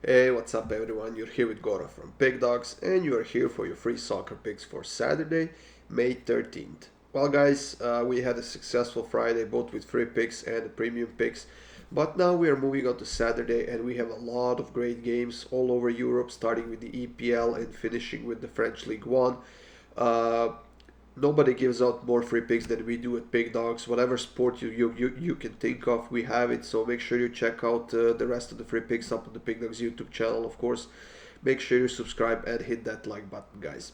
Hey, what's up everyone? You're here with Goran from Pickdawgz and you are here for your free soccer picks for Saturday, May 13th. Well guys, we had a successful Friday both with free picks and premium picks, but now we are moving on to Saturday and we have a lot of great games all over Europe, starting with the EPL and finishing with the French Ligue 1. Uh, Nobody gives out more free picks than we do at Pick Dawgz. Whatever sport you can think of, we have it. So make sure you check out the rest of the free picks up on the Pick Dawgz YouTube channel, of course. Make sure you subscribe and hit that like button, guys.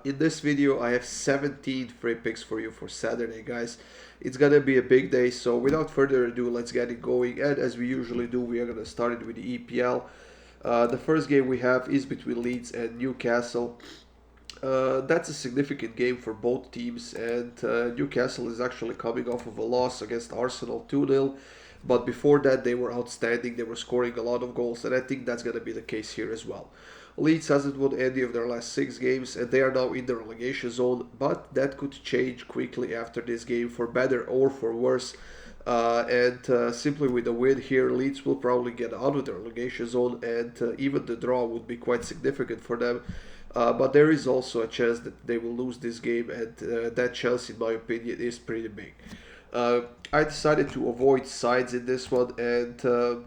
In this video, I have 17 free picks for you for Saturday, guys. It's gonna be a big day, so without further ado, let's get it going. And as we usually do, we are gonna start it with the EPL. The first game we have is between Leeds and Newcastle. That's a significant game for both teams, and Newcastle is actually coming off of a loss against Arsenal 2-0. But before that, they were outstanding. They were scoring a lot of goals, and I think that's going to be the case here as well. Leeds hasn't won any of their last 6 games, and they are now in the relegation zone. But that could change quickly after this game, for better or for worse. And simply with a win here, Leeds will probably get out of the relegation zone, and even the draw would be quite significant for them. But there is also a chance that they will lose this game, and that chance, in my opinion, is pretty big. I decided to avoid sides in this one, and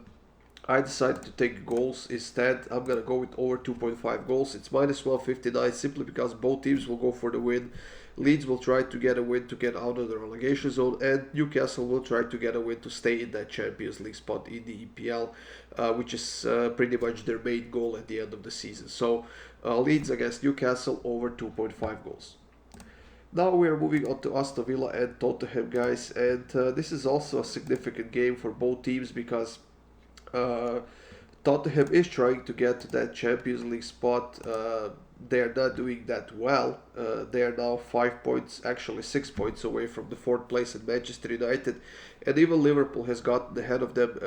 I decided to take goals instead. I'm gonna go with over 2.5 goals. It's minus 159 simply because both teams will go for the win. Leeds will try to get a win to get out of the relegation zone, and Newcastle will try to get a win to stay in that Champions League spot in the EPL, which is pretty much their main goal at the end of the season. So Leeds against Newcastle over 2.5 goals. Now we are moving on to Aston Villa and Tottenham, guys, and this is also a significant game for both teams because uh, Tottenham is trying to get to that Champions League spot. They are not doing that well. They are now 5 points, actually 6 points away from the fourth place in Manchester United, and even Liverpool has gotten ahead of them.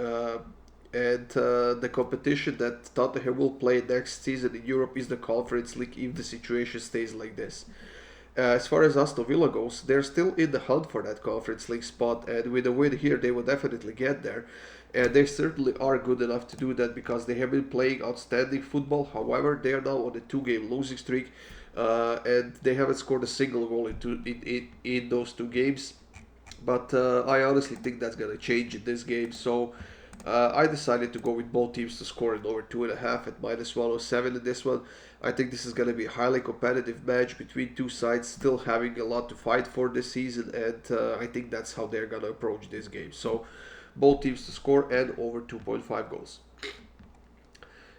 And the competition that Tottenham will play next season in Europe is the Conference League if the situation stays like this. As far as Aston Villa goes, they're still in the hunt for that Conference League spot, and with a win here, they will definitely get there. And they certainly are good enough to do that because they have been playing outstanding football. However, they are now on a 2-game losing streak, and they haven't scored a single goal in those 2 games. But I honestly think that's going to change in this game. So I decided to go with both teams to score in over 2.5 at minus 107 in this one. I think this is going to be a highly competitive match between two sides still having a lot to fight for this season, and I think that's how they're going to approach this game. So both teams to score and over 2.5 goals.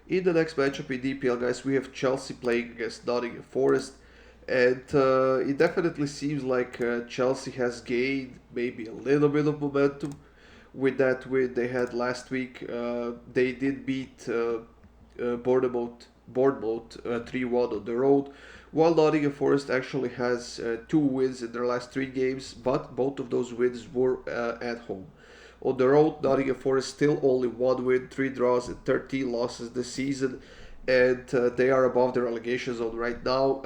In the next matchup in DPL, guys, we have Chelsea playing against Nottingham Forest, and it definitely seems like Chelsea has gained maybe a little bit of momentum with that win they had last week. They did beat Bournemouth 3-1 on the road, while Nottingham Forest actually has 2 wins in their last 3 games, but both of those wins were at home. On the road, Nottingham Forest still only 1 win, 3 draws, and 13 losses this season, and they are above the relegation zone right now.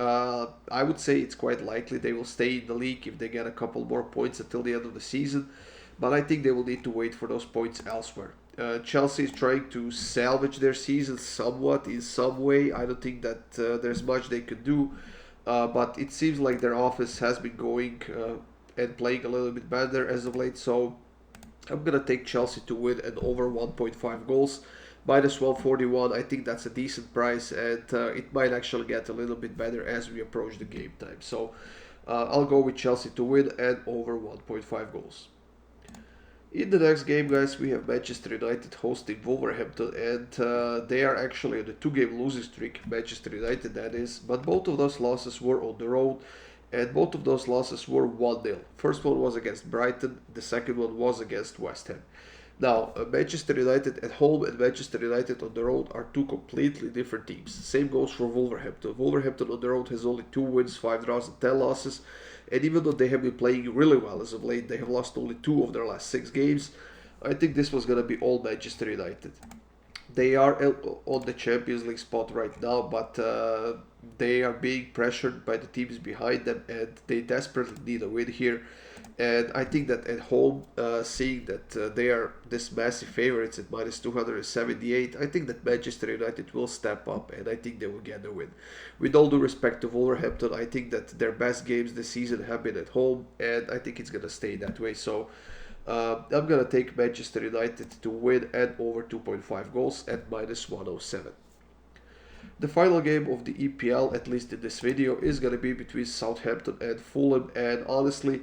I would say it's quite likely they will stay in the league if they get a couple more points until the end of the season, but I think they will need to wait for those points elsewhere. Chelsea is trying to salvage their season somewhat in some way. I don't think that there's much they could do, but it seems like their offense has been going and playing a little bit better as of late. So I'm gonna take Chelsea to win and over 1.5 goals. Minus 141, I think that's a decent price, and it might actually get a little bit better as we approach the game time. So I'll go with Chelsea to win and over 1.5 goals. In the next game, guys, we have Manchester United hosting Wolverhampton, and they are actually on a 2-game losing streak, Manchester United that is, but both of those losses were on the road, and both of those losses were 1-0. First one was against Brighton, the second one was against West Ham. Now, Manchester United at home and Manchester United on the road are two completely different teams. Same goes for Wolverhampton. Wolverhampton on the road has only 2 wins, 5 draws, and 10 losses. And even though they have been playing really well as of late, they have lost only 2 of their last 6 games. I think this was going to be all Manchester United. They are on the Champions League spot right now, but they are being pressured by the teams behind them, and they desperately need a win here. And I think that at home, seeing that they are this massive favorites at minus 278, I think that Manchester United will step up and I think they will get the win. With all due respect to Wolverhampton, I think that their best games this season have been at home and I think it's going to stay that way. So I'm going to take Manchester United to win and over 2.5 goals at minus 107. The final game of the EPL, at least in this video, is going to be between Southampton and Fulham, and honestly,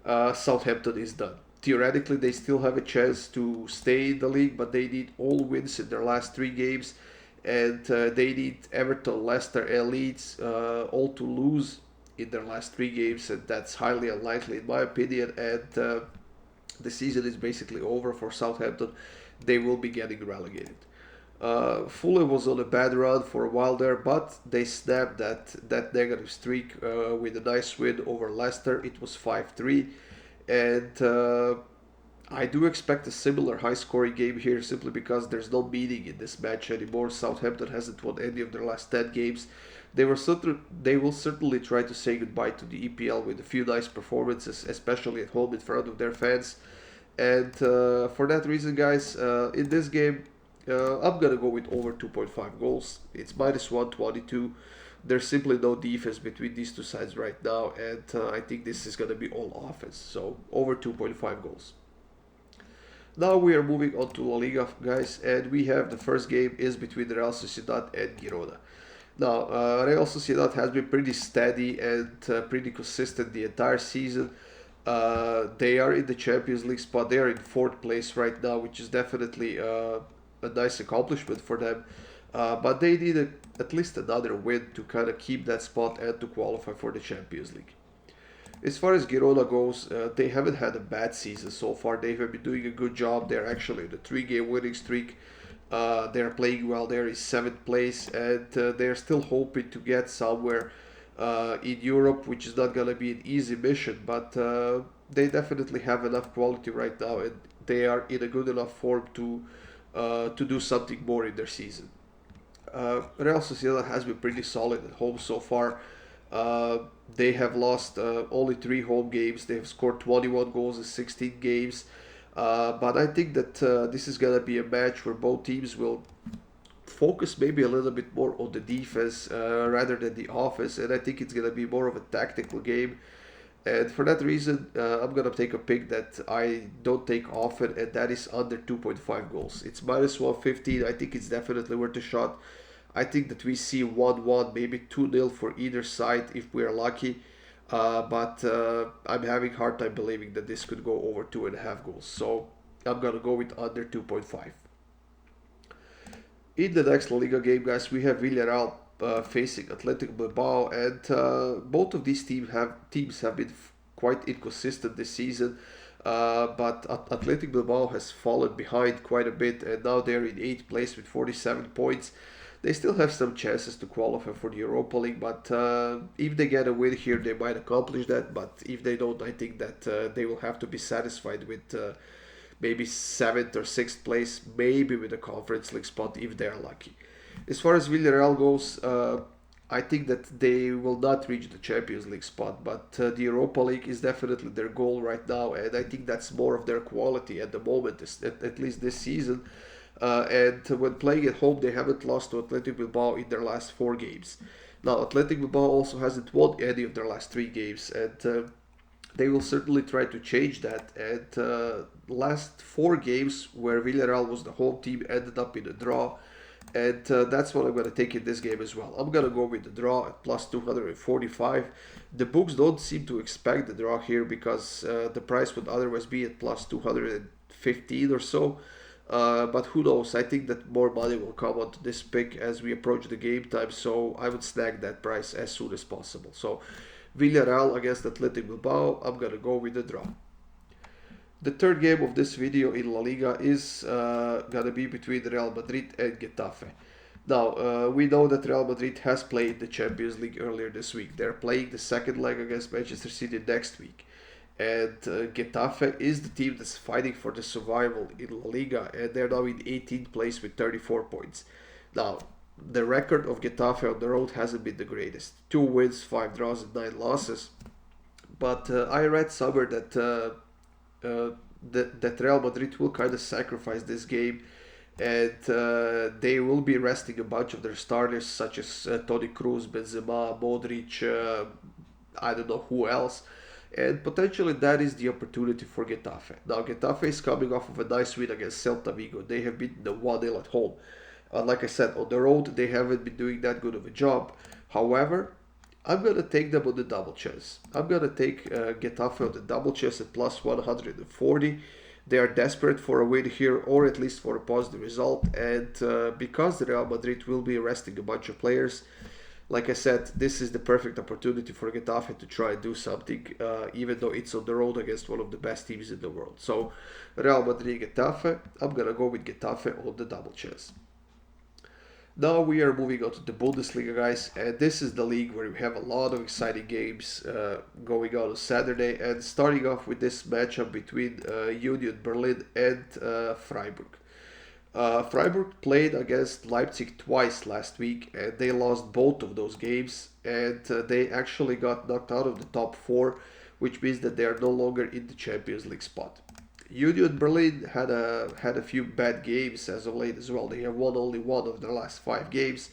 Southampton is done. Theoretically, they still have a chance to stay in the league, but they need all wins in their last 3 games, and they need Everton, Leicester, and Leeds all to lose in their last 3 games, and that's highly unlikely in my opinion. And the season is basically over for Southampton. They will be getting relegated. Fulham was on a bad run for a while there, but they snapped that negative streak with a nice win over Leicester. It was 5-3, and I do expect a similar high-scoring game here simply because there's no meaning in this match anymore. Southampton hasn't won any of their last 10 games. They will certainly try to say goodbye to the EPL with a few nice performances, especially at home in front of their fans. And for that reason, guys, in this game, I'm gonna go with over 2.5 goals. It's minus 122. There's simply no defense between these two sides right now, and I think this is gonna be all offense. So over 2.5 goals. Now we are moving on to La Liga, guys, and we have the first game is between Real Sociedad and Girona. Now, Real Sociedad has been pretty steady and pretty consistent the entire season. They are in the Champions League spot. They are in 4th place right now, which is definitely a nice accomplishment for them. But they need at least another win to kind of keep that spot and to qualify for the Champions League. As far as Girona goes, they haven't had a bad season so far. They have been doing a good job. They're actually in a 3-game winning streak. They're playing well. They're in 7th place, and they're still hoping to get somewhere in Europe, which is not going to be an easy mission, but they definitely have enough quality right now, and they are in a good enough form to do something more in their season. Real Sociedad has been pretty solid at home so far. They have lost only 3 home games. They have scored 21 goals in 16 games. But I think that this is going to be a match where both teams will focus maybe a little bit more on the defense rather than the offense. And I think it's going to be more of a tactical game. And for that reason, I'm going to take a pick that I don't take often, and that is under 2.5 goals. It's minus 115. I think it's definitely worth a shot. I think that we see 1-1, maybe 2-0 for either side if we are lucky. But I'm having a hard time believing that this could go over 2.5 goals. So I'm going to go with under 2.5. In the next La Liga game, guys, we have Villarreal facing Athletic Bilbao, and both of these teams have been quite inconsistent this season. But Athletic Bilbao has fallen behind quite a bit, and now they're in 8th place with 47 points. They still have some chances to qualify for the Europa League, but if they get a win here, they might accomplish that. But if they don't, I think that they will have to be satisfied with maybe 7th or 6th place, maybe with a Conference League spot if they're lucky. As far as Villarreal goes, I think that they will not reach the Champions League spot, but the Europa League is definitely their goal right now, and I think that's more of their quality at the moment, at least this season. And when playing at home, they haven't lost to Athletic Bilbao in their last 4 games. Now, Athletic Bilbao also hasn't won any of their last 3 games, and they will certainly try to change that. And last 4 games where Villarreal was the home team ended up in a draw, and that's what I'm going to take in this game as well. I'm going to go with the draw at plus 245. The books don't seem to expect the draw here because the price would otherwise be at plus 215 or so. But who knows? I think that more money will come onto this pick as we approach the game time, so I would snag that price as soon as possible. So Villarreal against Athletic Bilbao, I'm gonna go with the draw. The third game of this video in La Liga is gonna be between Real Madrid and Getafe. Now, we know that Real Madrid has played the Champions League earlier this week. They're playing the second leg against Manchester City next week. And Getafe is the team that's fighting for the survival in La Liga, and they're now in 18th place with 34 points. Now, the record of Getafe on the road hasn't been the greatest. 2 wins, 5 draws, and 9 losses. but I read somewhere that Real Madrid will kind of sacrifice this game, and they will be resting a bunch of their starters, such as Toni Kroos, Benzema, Modric, I don't know who else. And potentially that is the opportunity for Getafe. Now, Getafe is coming off of a nice win against Celta Vigo. They have beaten the 1-0 at home. Like I said, on the road, they haven't been doing that good of a job. However, I'm going to take them on the double chance. I'm going to take Getafe on the double chance at plus 140. They are desperate for a win here, or at least for a positive result. And because the Real Madrid will be resting a bunch of players, like I said, this is the perfect opportunity for Getafe to try and do something, even though it's on the road against one of the best teams in the world. So, Real Madrid, Getafe, I'm going to go with Getafe on the double chance. Now we are moving on to the Bundesliga, guys, and this is the league where we have a lot of exciting games going on Saturday. And starting off with this matchup between Union Berlin and Freiburg. Freiburg played against Leipzig twice last week, and they lost both of those games, and they actually got knocked out of the top four, which means that they are no longer in the Champions League spot. Union Berlin had a few bad games as of late as well. They have won only one of their last 5 games,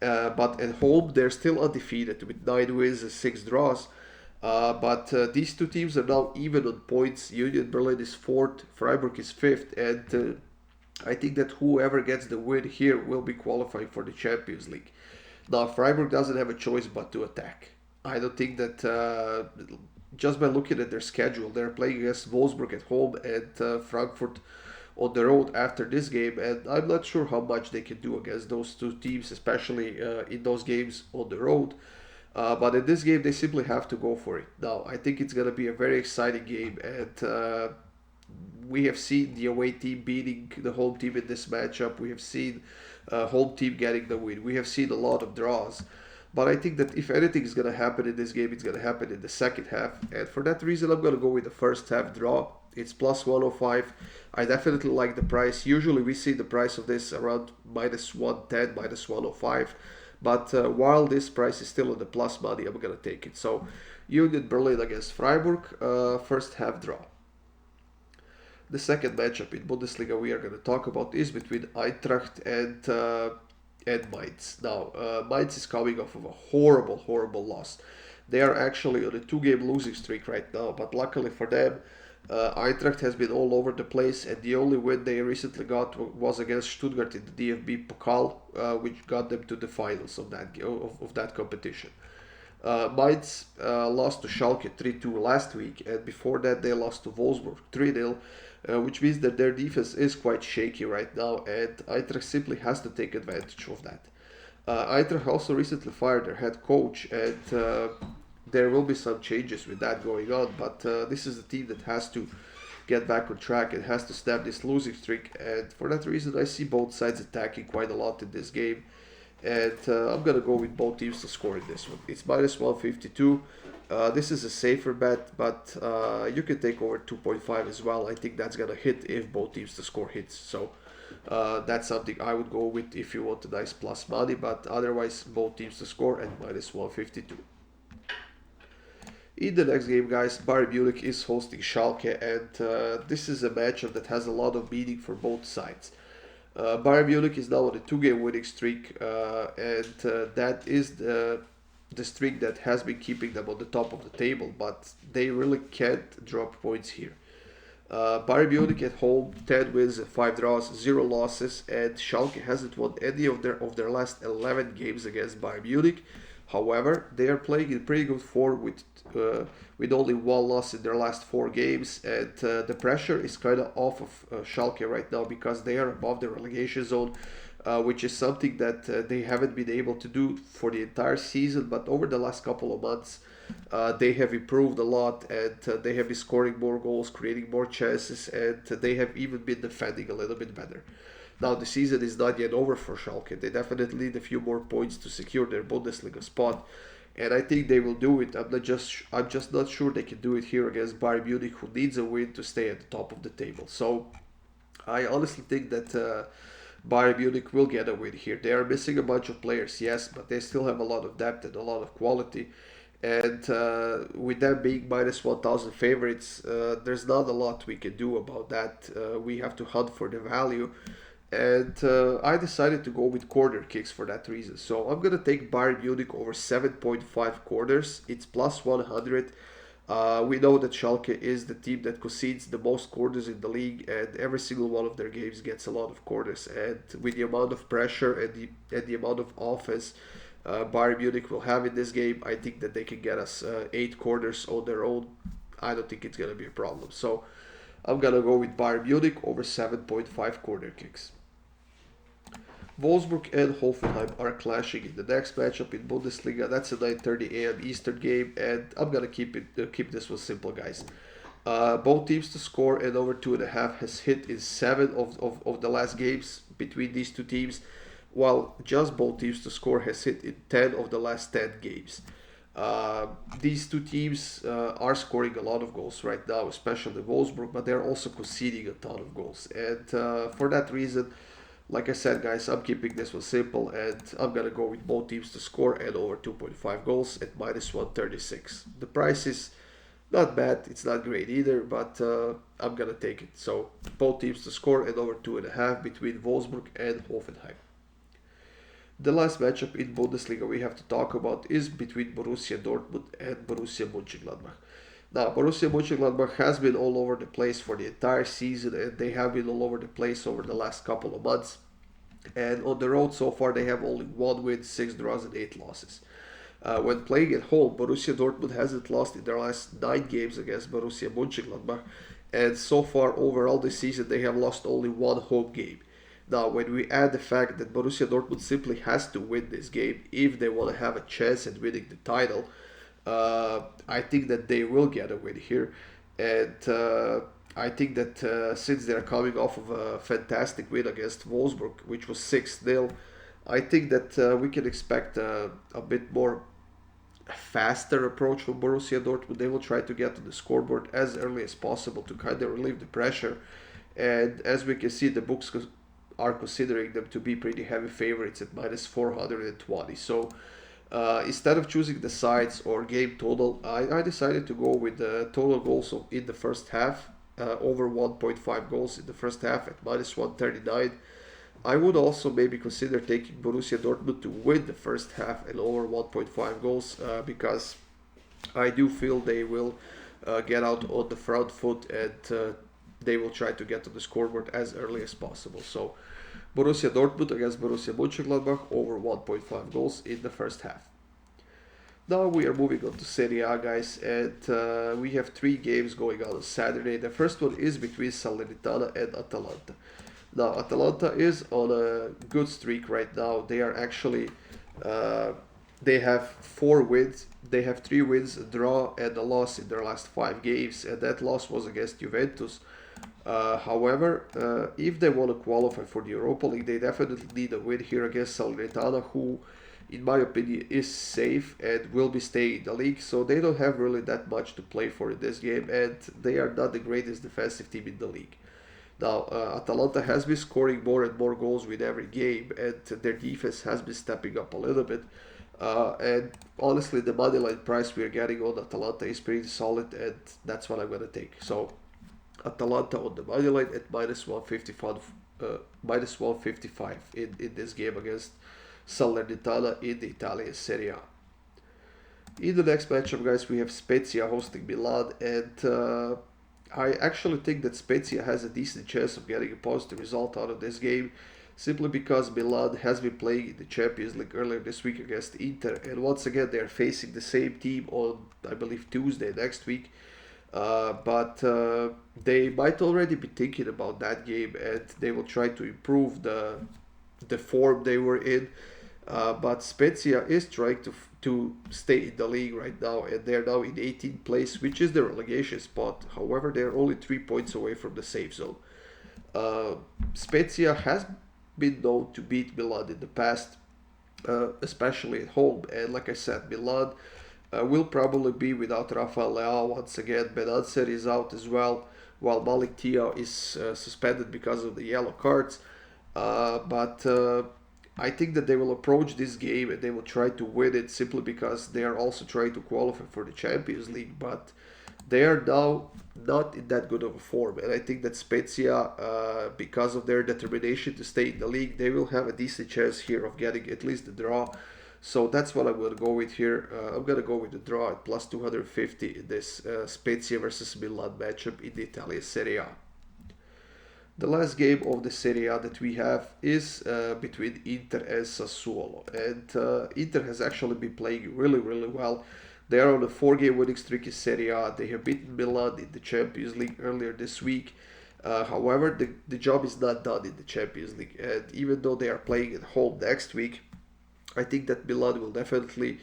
but at home they're still undefeated with 9 wins and 6 draws. But these two teams are now even on points. Union Berlin is fourth, Freiburg is fifth, and I think that whoever gets the win here will be qualifying for the Champions League. Now, Freiburg doesn't have a choice but to attack. I don't think that just by looking at their schedule, they're playing against Wolfsburg at home and Frankfurt on the road after this game, and I'm not sure how much they can do against those two teams, especially in those games on the road. But in this game, they simply have to go for it. Now, I think it's going to be a very exciting game, and we have seen the away team beating the home team in this matchup. We have seen home team getting the win. We have seen a lot of draws. But I think that if anything is going to happen in this game, it's going to happen in the second half. And for that reason, I'm going to go with the first half draw. It's plus 105. I definitely like the price. Usually we see the price of this around minus 110, minus 105. But while this price is still on the plus money, I'm going to take it. So Union Berlin against Freiburg, first half draw. The second matchup in Bundesliga we are going to talk about is between Eintracht and Mainz. Now, Mainz is coming off of a horrible loss. They are actually on a 2-game losing streak right now, but luckily for them, Eintracht has been all over the place, and the only win they recently got was against Stuttgart in the DFB Pokal, which got them to the finals of that competition. Mainz lost to Schalke 3-2 last week, and before that they lost to Wolfsburg 3-0, which means that their defense is quite shaky right now, and Eintracht simply has to take advantage of that. Eintracht also recently fired their head coach, and there will be some changes with that going on, but this is a team that has to get back on track and has to snap this losing streak, and for that reason I see both sides attacking quite a lot in this game, and I'm going to go with both teams to score in this one. It's minus 152. This is a safer bet, but you can take over 2.5 as well. I think that's going to hit if both teams to score hits. So that's something I would go with if you want a nice plus money, but otherwise both teams to score and minus 152. In the next game, guys, Bayern Munich is hosting Schalke, and this is a matchup that has a lot of meaning for both sides. Bayern Munich is now on a 2-game winning streak, and that is the streak that has been keeping them on the top of the table, but they really can't drop points here. Bayern Munich at home, 10 wins and 5 draws, 0 losses, and Schalke hasn't won any of their last 11 games against Bayern Munich. However, they are playing in pretty good form with only 1 loss in their last 4 games, and the pressure is kind of off of Schalke right now because they are above the relegation zone, which is something that they haven't been able to do for the entire season, but over the last couple of months they have improved a lot, and they have been scoring more goals, creating more chances, and they have even been defending a little bit better. Now, the season is not yet over for Schalke. They definitely need a few more points to secure their Bundesliga spot, and I think they will do it. I'm just not sure they can do it here against Bayern Munich, who needs a win to stay at the top of the table. So I honestly think that Bayern Munich will get a win here. They are missing a bunch of players, yes, but they still have a lot of depth and a lot of quality. And with them being minus 1,000 favorites, there's not a lot we can do about that. We have to hunt for the value. And I decided to go with corner kicks for that reason. So I'm going to take Bayern Munich over 7.5 corners. It's plus 100. We know that Schalke is the team that concedes the most corners in the league, and every single one of their games gets a lot of corners. And with the amount of pressure and the amount of offense Bayern Munich will have in this game, I think that they can get us 8 corners on their own. I don't think it's going to be a problem. So I'm going to go with Bayern Munich over 7.5 corner kicks. Wolfsburg and Hoffenheim are clashing in the next matchup in Bundesliga. That's a 9:30 a.m. Eastern game, and I'm gonna keep this one simple, guys. Both teams to score and over 2.5 has hit in 7 of the last games between these two teams, while just both teams to score has hit in 10 of the last 10 games. These two teams are scoring a lot of goals right now, especially Wolfsburg, but they're also conceding a ton of goals, and for that reason. Like I said, guys, I'm keeping this one simple, and I'm going to go with both teams to score and over 2.5 goals at minus 136. The price is not bad. It's not great either, but I'm going to take it. So both teams to score and over 2.5 between Wolfsburg and Hoffenheim. The last matchup in Bundesliga we have to talk about is between Borussia Dortmund and Borussia Mönchengladbach. Now, Borussia Mönchengladbach has been all over the place for the entire season, and they have been all over the place over the last couple of months. And on the road so far, they have only 1 win, 6 draws, and 8 losses. When playing at home, Borussia Dortmund hasn't lost in their last 9 games against Borussia Mönchengladbach, and so far overall this season they have lost only 1 home game. Now, when we add the fact that Borussia Dortmund simply has to win this game if they want to have a chance at winning the title, I think that they will get a win here, and I think that since they're coming off of a fantastic win against Wolfsburg, which was 6-0, I think that we can expect a bit more faster approach from Borussia Dortmund. They will try to get to the scoreboard as early as possible to kind of relieve the pressure, and as we can see, the books are considering them to be pretty heavy favorites at minus 420. So instead of choosing the sides or game total, I decided to go with the total goals in the first half, over 1.5 goals in the first half at minus 139. I would also maybe consider taking Borussia Dortmund to win the first half and over 1.5 goals because I do feel they will get out on the front foot and they will try to get to the scoreboard as early as possible. So Borussia Dortmund against Borussia Mönchengladbach over 1.5 goals in the first half. Now we are moving on to Serie A, guys, and we have 3 games going on Saturday. The first one is between Salernitana and Atalanta. Now Atalanta is on a good streak right now. They are actually they have 4 wins. They have 3 wins, a draw, and a loss in their last 5 games, and that loss was against Juventus. However, if they want to qualify for the Europa League, they definitely need a win here against Salernitana, who, in my opinion, is safe and will be staying in the league. So they don't have really that much to play for in this game, and they are not the greatest defensive team in the league. Now, Atalanta has been scoring more and more goals with every game, and their defense has been stepping up a little bit. And honestly, the money line price we are getting on Atalanta is pretty solid, and that's what I'm going to take. So Atalanta on the money line at minus 155 in this game against Salernitana in the Italian Serie A. In the next matchup, guys, we have Spezia hosting Milan, and I actually think that Spezia has a decent chance of getting a positive result out of this game, simply because Milan has been playing in the Champions League earlier this week against Inter, and once again they are facing the same team on, I believe, Tuesday next week. But they might already be thinking about that game, and they will try to improve the form they were in. But Spezia is trying to stay in the league right now, and they're now in 18th place, which is the relegation spot. However, they're only 3 points away from the safe zone. Spezia has been known to beat Milan in the past, especially at home, and like I said, Milan will probably be without Rafael Leao once again. Benancer is out as well, while Malik Thiaw is suspended because of the yellow cards. But I think that they will approach this game and they will try to win it simply because they are also trying to qualify for the Champions League, but they are now not in that good of a form. And I think that Spezia, because of their determination to stay in the league, they will have a decent chance here of getting at least the draw. So that's what I'm going to go with here. I'm going to go with the draw at plus 250 in this Spezia versus Milan matchup in the Italian Serie A. The last game of the Serie A that we have is between Inter and Sassuolo. And Inter has actually been playing really, really well. They are on a 4-game winning streak in Serie A. They have beaten Milan in the Champions League earlier this week. However, the job is not done in the Champions League. And even though they are playing at home next week, I think that Milan will definitely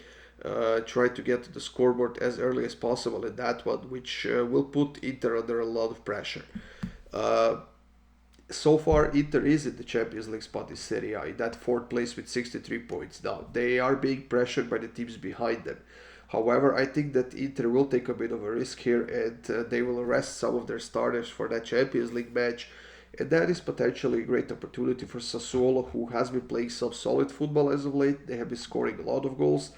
try to get to the scoreboard as early as possible in that one, which will put Inter under a lot of pressure. So far, Inter is in the Champions League spot in Serie A, in that fourth place with 63 points. Now, they are being pressured by the teams behind them. However, I think that Inter will take a bit of a risk here and they will rest some of their starters for that Champions League match. And that is potentially a great opportunity for Sassuolo, who has been playing some solid football as of late. They have been scoring a lot of goals.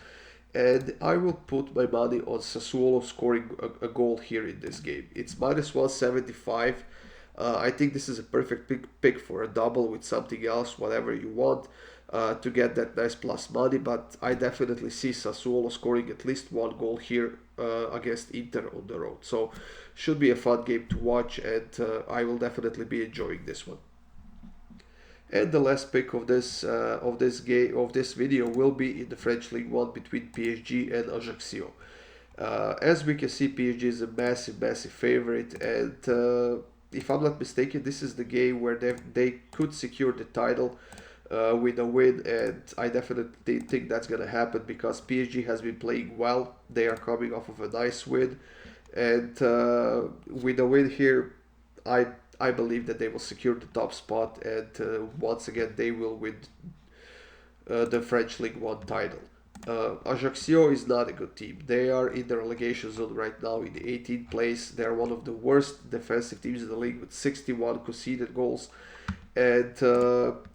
And I will put my money on Sassuolo scoring a goal here in this game. It's minus 175. I think this is a perfect pick for a double with something else, whatever you want, to get that nice plus money. But I definitely see Sassuolo scoring at least one goal here against Inter on the road. So should be a fun game to watch, and I will definitely be enjoying this one. And the last pick of this video will be in the French League 1 between PSG and Ajaccio. As we can see, PSG is a massive favorite, and if I'm not mistaken, this is the game where they could secure the title with a win, and I definitely think that's going to happen because PSG has been playing well. They are coming off of a nice win, and with a win here, I believe that they will secure the top spot, and once again they will win the French League 1 title. Ajaccio is not a good team. They are in the relegation zone right now in the 18th place. They are one of the worst defensive teams in the league with 61 conceded goals. And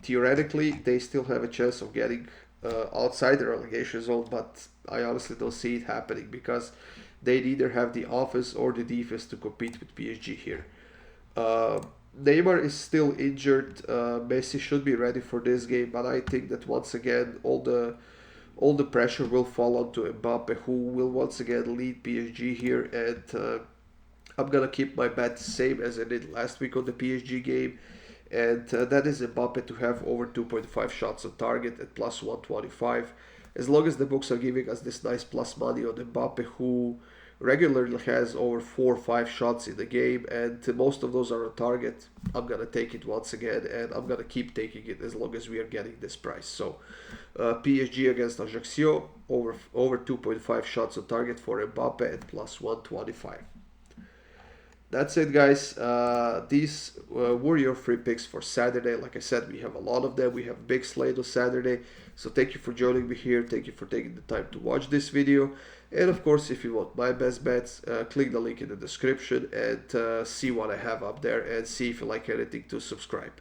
theoretically, they still have a chance of getting outside the relegation zone, but I honestly don't see it happening because they neither have the offense or the defense to compete with PSG here. Neymar is still injured. Messi should be ready for this game, but I think that once again all the pressure will fall onto Mbappe, who will once again lead PSG here, and I'm gonna keep my bet the same as I did last week on the PSG game, and that is Mbappe to have over 2.5 shots on target at plus 125. As long as the books are giving us this nice plus money on Mbappe, who regularly has over 4 or 5 shots in the game, and most of those are on target, I'm gonna take it once again, and I'm gonna keep taking it as long as we are getting this price. So PSG against Ajaccio, over 2.5 shots on target for Mbappe at plus 125. That's it, guys. These were your free picks for Saturday. Like I said, we have a lot of them. We have a big slate on Saturday. So thank you for joining me here. Thank you for taking the time to watch this video. And of course, if you want my best bets, click the link in the description and see what I have up there and see if you like anything to subscribe.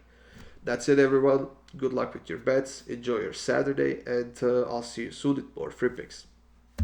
That's it, everyone. Good luck with your bets. Enjoy your Saturday, and I'll see you soon with more free picks.